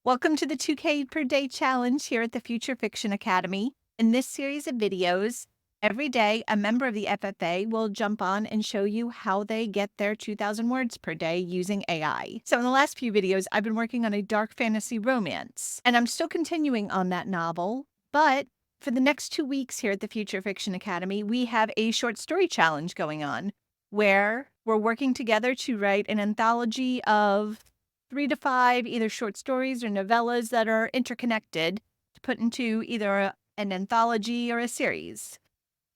Welcome to the 2K per day challenge here at the Future Fiction Academy. In this series of videos, every day a member of the FFA will jump on and show you how they get their 2,000 words per day using AI. So in the last few videos, I've been working on a dark fantasy romance, and I'm still continuing on that novel, but for the next 2 weeks here at the Future Fiction Academy, we have a short story challenge going on where we're working together to write an anthology of 3 to 5 either short stories or novellas that are interconnected to put into either an anthology or a series.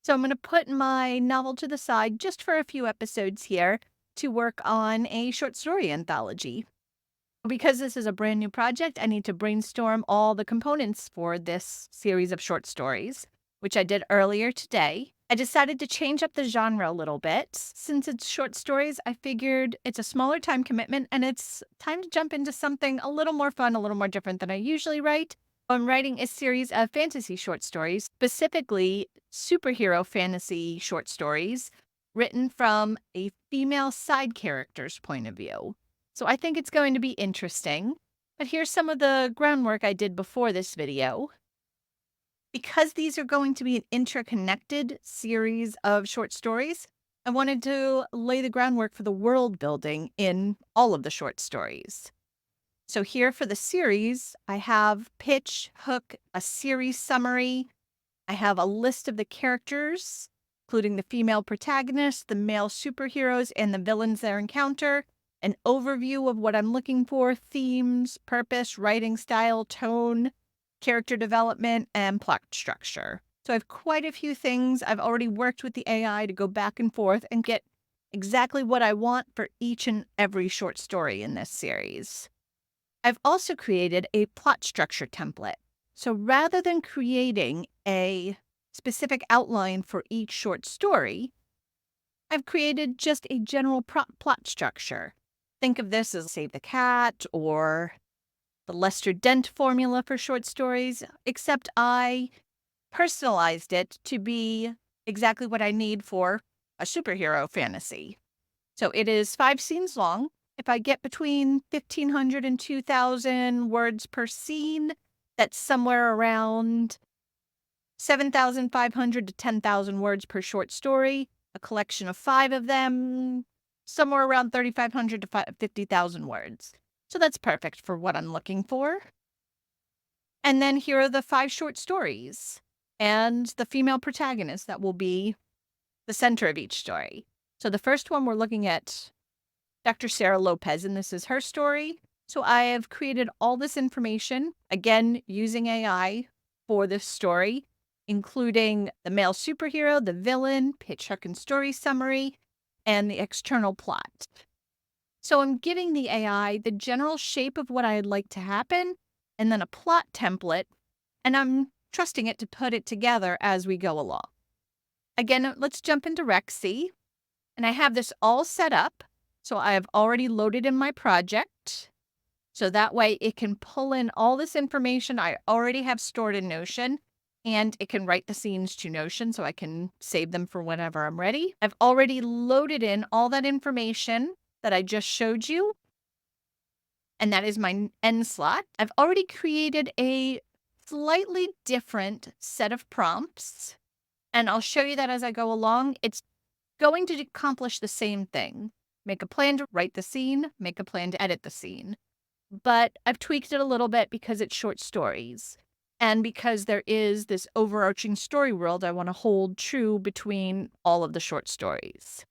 So I'm going to put my novel to the side just for a few episodes here to work on a short story anthology. Because this is a brand new project, I need to brainstorm all the components for this series of short stories, which I did earlier today. I decided to change up the genre a little bit. Since it's short stories, I figured it's a smaller time commitment and it's time to jump into something a little more fun, a little more different than I usually write. I'm writing a series of fantasy short stories, specifically superhero fantasy short stories, written from a female side character's point of view. So I think it's going to be interesting. But here's some of the groundwork I did before this video. Because these are going to be an interconnected series of short stories, I wanted to lay the groundwork for the world building in all of the short stories. So here for the series, I have pitch, hook, a series summary. I have a list of the characters, including the female protagonist, the male superheroes, and the villains they encounter, an overview of what I'm looking for, themes, purpose, writing style, tone, character development, and plot structure. So I have quite a few things. I've already worked with the AI to go back and forth and get exactly what I want for each and every short story in this series. I've also created a plot structure template. So rather than creating a specific outline for each short story, I've created just a general plot structure. Think of this as Save the Cat or the Lester Dent formula for short stories, except I personalized it to be exactly what I need for a superhero fantasy. So it is 5 scenes long. If I get between 1,500 and 2,000 words per scene, that's somewhere around 7,500 to 10,000 words per short story. A collection of 5 of them, somewhere around 3,500 to 50,000 words. So that's perfect for what I'm looking for. And then here are the 5 short stories and the female protagonist that will be the center of each story. So the first one we're looking at Dr. Sarah Lopez, and this is her story. So I have created all this information, again, using AI for this story, including the male superhero, the villain, pitch, hook, and story summary, and the external plot. So I'm giving the AI the general shape of what I'd like to happen, and then a plot template, and I'm trusting it to put it together as we go along. Again, let's jump into Rexy, and I have this all set up. So I have already loaded in my project. So that way it can pull in all this information I already have stored in Notion, and it can write the scenes to Notion so I can save them for whenever I'm ready. I've already loaded in all that information that I just showed you, and that is my end slot. I've already created a slightly different set of prompts, and I'll show you that as I go along. It's going to accomplish the same thing. Make a plan to write the scene, make a plan to edit the scene. But I've tweaked it a little bit because it's short stories. And because there is this overarching story world I want to hold true between all of the short stories.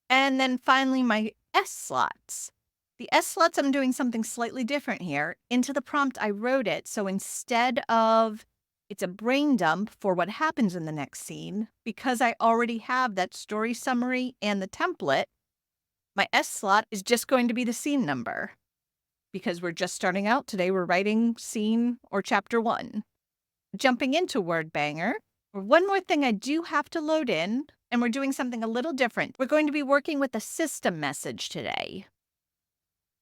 And then finally, my S slots. The S slots, I'm doing something slightly different here. Into the prompt, I wrote it. So instead of it's a brain dump for what happens in the next scene, because I already have that story summary and the template, my S slot is just going to be the scene number. Because we're just starting out today, we're writing scene or chapter 1. Jumping into Word Banger, one more thing I do have to load in, and we're doing something a little different. We're going to be working with a system message today.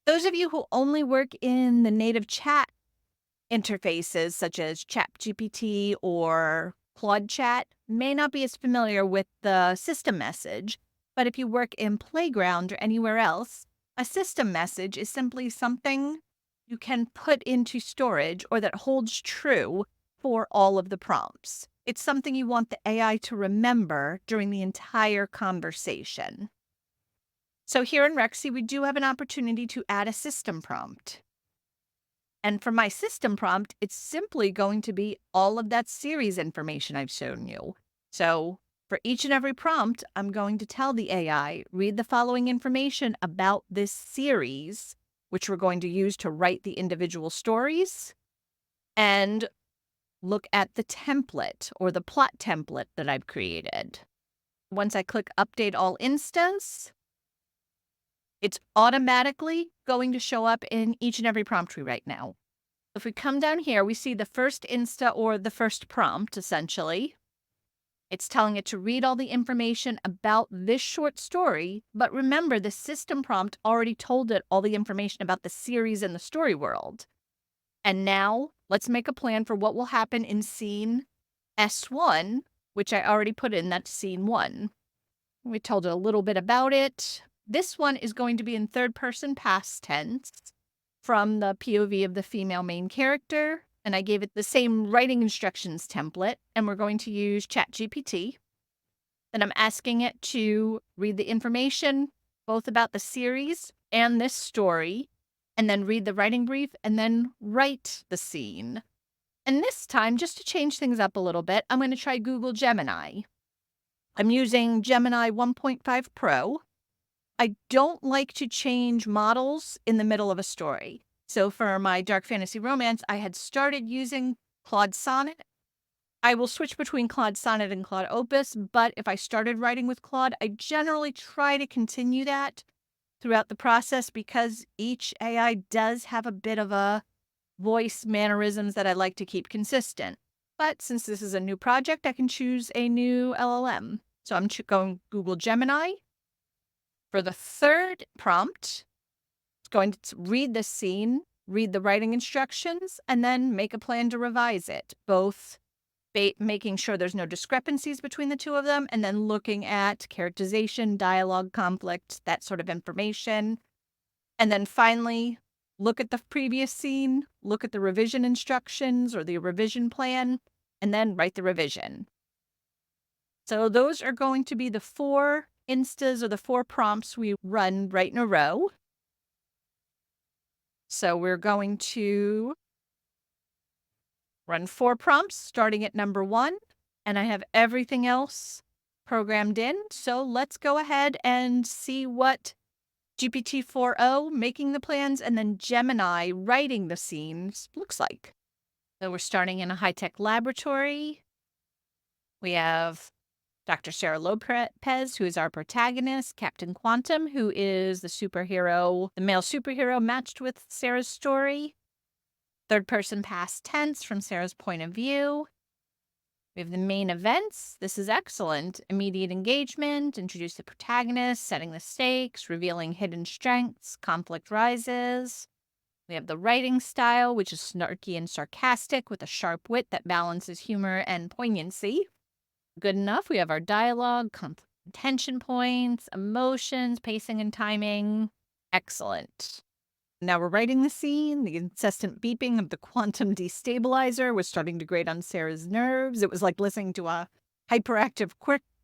Those of you who only work in the native chat interfaces, such as ChatGPT or Claude Chat, may not be as familiar with the system message. But if you work in Playground or anywhere else, a system message is simply something you can put into storage or that holds true for all of the prompts. It's something you want the AI to remember during the entire conversation. So here in Rexy, we do have an opportunity to add a system prompt. And for my system prompt, it's simply going to be all of that series information I've shown you. So for each and every prompt, I'm going to tell the AI, read the following information about this series, which we're going to use to write the individual stories, and look at the template or the plot template that I've created. Once I click Update All Instance, it's automatically going to show up in each and every prompt we write now. If we come down here, we see the first insta or the first prompt, essentially. It's telling it to read all the information about this short story, but remember the system prompt already told it all the information about the series and the story world. And now let's make a plan for what will happen in scene S1, which I already put in, that's scene 1. We told it a little bit about it. This one is going to be in third person past tense from the POV of the female main character. And I gave it the same writing instructions template, and we're going to use ChatGPT. Then I'm asking it to read the information both about the series and this story, and then read the writing brief, and then write the scene. And this time, just to change things up a little bit, I'm going to try Google Gemini. I'm using Gemini 1.5 Pro. I don't like to change models in the middle of a story. So for my dark fantasy romance, I had started using Claude Sonnet. I will switch between Claude Sonnet and Claude Opus, but if I started writing with Claude, I generally try to continue that throughout the process because each AI does have a bit of a voice mannerisms that I like to keep consistent. But since this is a new project, I can choose a new LLM. So I'm going Google Gemini. For the third prompt, it's going to read the scene, read the writing instructions, and then make a plan to revise it, both making sure there's no discrepancies between the two of them, and then looking at characterization, dialogue, conflict, that sort of information. And then finally, look at the previous scene, look at the revision instructions or the revision plan, and then write the revision. So those are going to be the 4 instas or the 4 prompts we run right in a row. So we're going to run 4 prompts starting at number 1, and I have everything else programmed in. So let's go ahead and see what GPT-4o making the plans and then Gemini writing the scenes looks like. So we're starting in a high-tech laboratory. We have Dr. Sarah Lopez, who is our protagonist, Captain Quantum, who is the superhero, the male superhero matched with Sarah's story. Third person past tense from Sarah's point of view. We have the main events. This is excellent. Immediate engagement, introduce the protagonist, setting the stakes, revealing hidden strengths, conflict rises. We have the writing style, which is snarky and sarcastic with a sharp wit that balances humor and poignancy. Good enough. We have our dialogue, tension points, emotions, pacing and timing. Excellent. Now we're writing the scene. The incessant beeping of the quantum destabilizer was starting to grate on Sarah's nerves. It was like listening to a hyperactive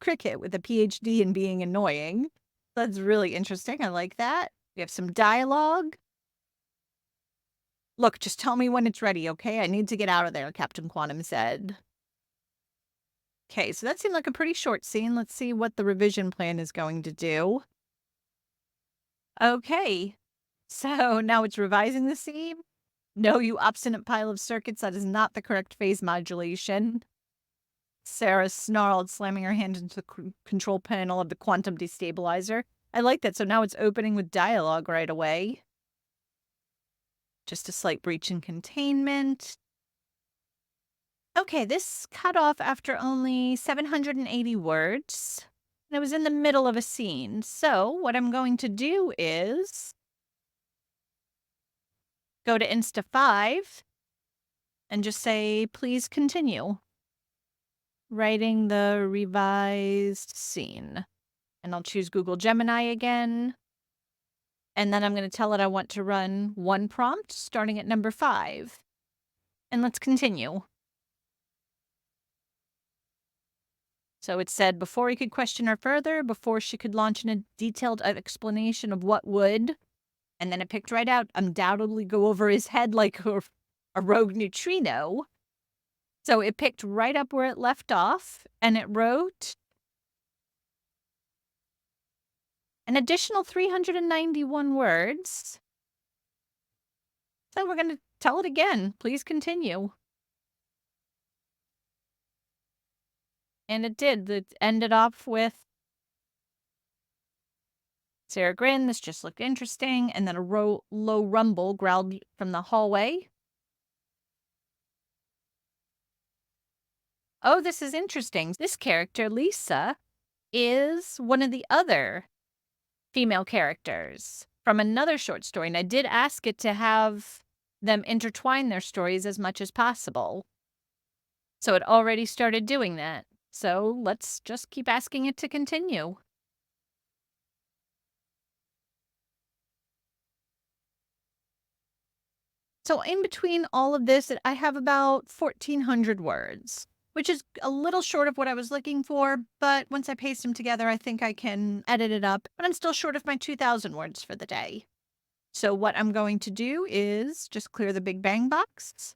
cricket with a PhD in being annoying. That's really interesting. I like that. We have some dialogue. Look, just tell me when it's ready, okay? I need to get out of there, Captain Quantum said. Okay, so that seemed like a pretty short scene. Let's see what the revision plan is going to do. Okay, so now it's revising the scene. No, you obstinate pile of circuits, that is not the correct phase modulation. Sarah snarled, slamming her hand into the control panel of the quantum destabilizer. I like that, so now it's opening with dialogue right away. Just a slight breach in containment. Okay, this cut off after only 780 words. And it was in the middle of a scene. So what I'm going to do is go to Insta 5 and just say, please continue. Writing the revised scene. And I'll choose Google Gemini again. And then I'm going to tell it I want to run one prompt starting at number 5. And let's continue. So it said before he could question her further, before she could launch in a detailed explanation of what would, and then it picked right out, undoubtedly go over his head like a rogue neutrino. So it picked right up where it left off, and it wrote an additional 391 words. So we're going to tell it again. Please continue. And it did. It ended off with Sarah grinned. This just looked interesting. And then a low rumble growled from the hallway. Oh, this is interesting. This character, Lisa, is one of the other female characters from another short story. And I did ask it to have them intertwine their stories as much as possible. So it already started doing that. So let's just keep asking it to continue. So in between all of this, I have about 1,400 words, which is a little short of what I was looking for. But once I paste them together, I think I can edit it up. But I'm still short of my 2,000 words for the day. So what I'm going to do is just clear the Big Bang box,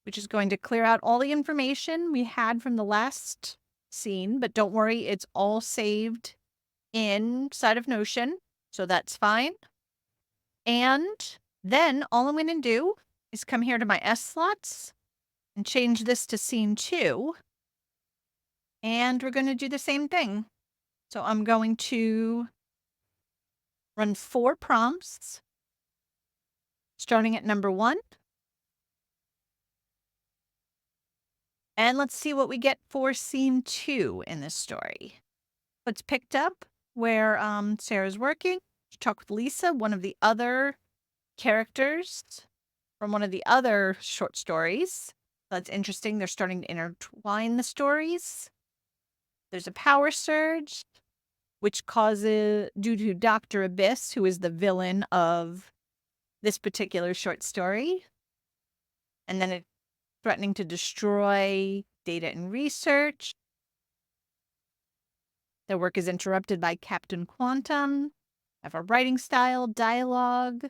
which is going to clear out all the information we had from the last scene. But don't worry, it's all saved inside of Notion. So that's fine. And then all I'm going to do is come here to my S slots and change this to scene 2. And we're going to do the same thing. So I'm going to run 4 prompts, starting at number 1. And let's see what we get for scene 2 in this story. It's picked up where Sarah's working. She talked with Lisa, one of the other characters from one of the other short stories. That's interesting. They're starting to intertwine the stories. There's a power surge, which causes, due to Dr. Abyss, who is the villain of this particular short story. And then it's threatening to destroy data and research. Their work is interrupted by Captain Quantum. I have a writing style, dialogue.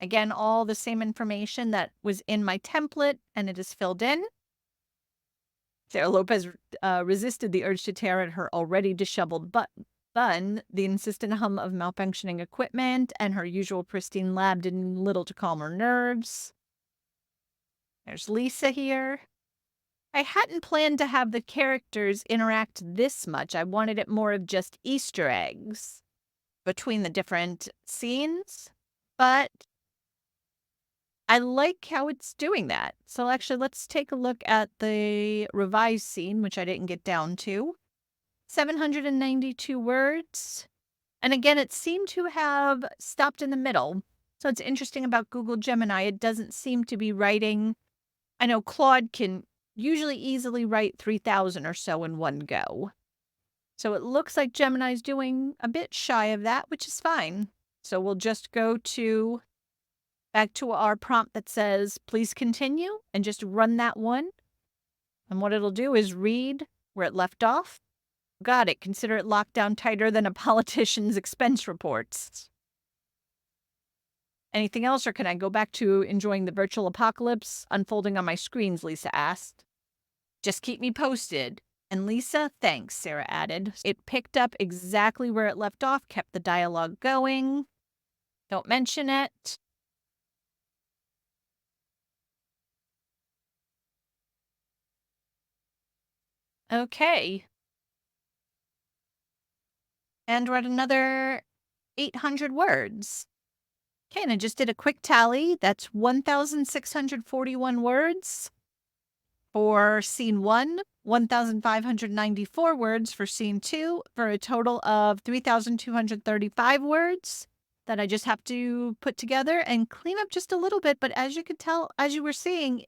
Again, all the same information that was in my template, and it is filled in. Sarah Lopez resisted the urge to tear at her already disheveled bun. The insistent hum of malfunctioning equipment and her usual pristine lab did little to calm her nerves. There's Lisa here. I hadn't planned to have the characters interact this much. I wanted it more of just Easter eggs between the different scenes, but I like how it's doing that. So actually, let's take a look at the revised scene, which I didn't get down to. 792 words. And again, it seemed to have stopped in the middle. So it's interesting about Google Gemini. It doesn't seem to be writing. I know Claude can usually easily write 3,000 or so in one go. So it looks like Gemini's doing a bit shy of that, which is fine. So we'll just go back to our prompt that says, please continue, and just run that one. And what it'll do is read where it left off. Got it. Consider it locked down tighter than a politician's expense reports. Anything else, or can I go back to enjoying the virtual apocalypse unfolding on my screens, Lisa asked. Just keep me posted. And Lisa, thanks, Sarah added. It picked up exactly where it left off, kept the dialogue going. Don't mention it. Okay. And we're at another 800 words. Okay, and I just did a quick tally. That's 1,641 words for scene 1, 1,594 words for scene 2, for a total of 3,235 words that I just have to put together and clean up just a little bit. But as you could tell, as you were seeing,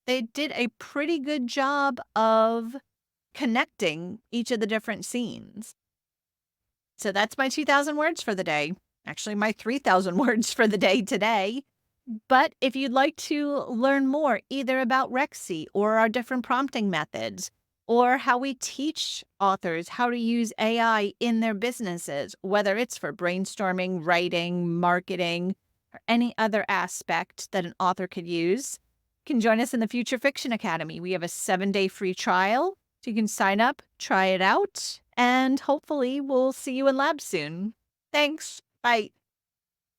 they did a pretty good job of connecting each of the different scenes. So that's my 2,000 words for the day. Actually, my 3,000 words for the day today. But if you'd like to learn more either about Rexy or our different prompting methods, or how we teach authors how to use AI in their businesses, whether it's for brainstorming, writing, marketing, or any other aspect that an author could use, you can join us in the Future Fiction Academy. We have a 7-day free trial, so you can sign up, try it out, and hopefully we'll see you in lab soon. Thanks. Bye.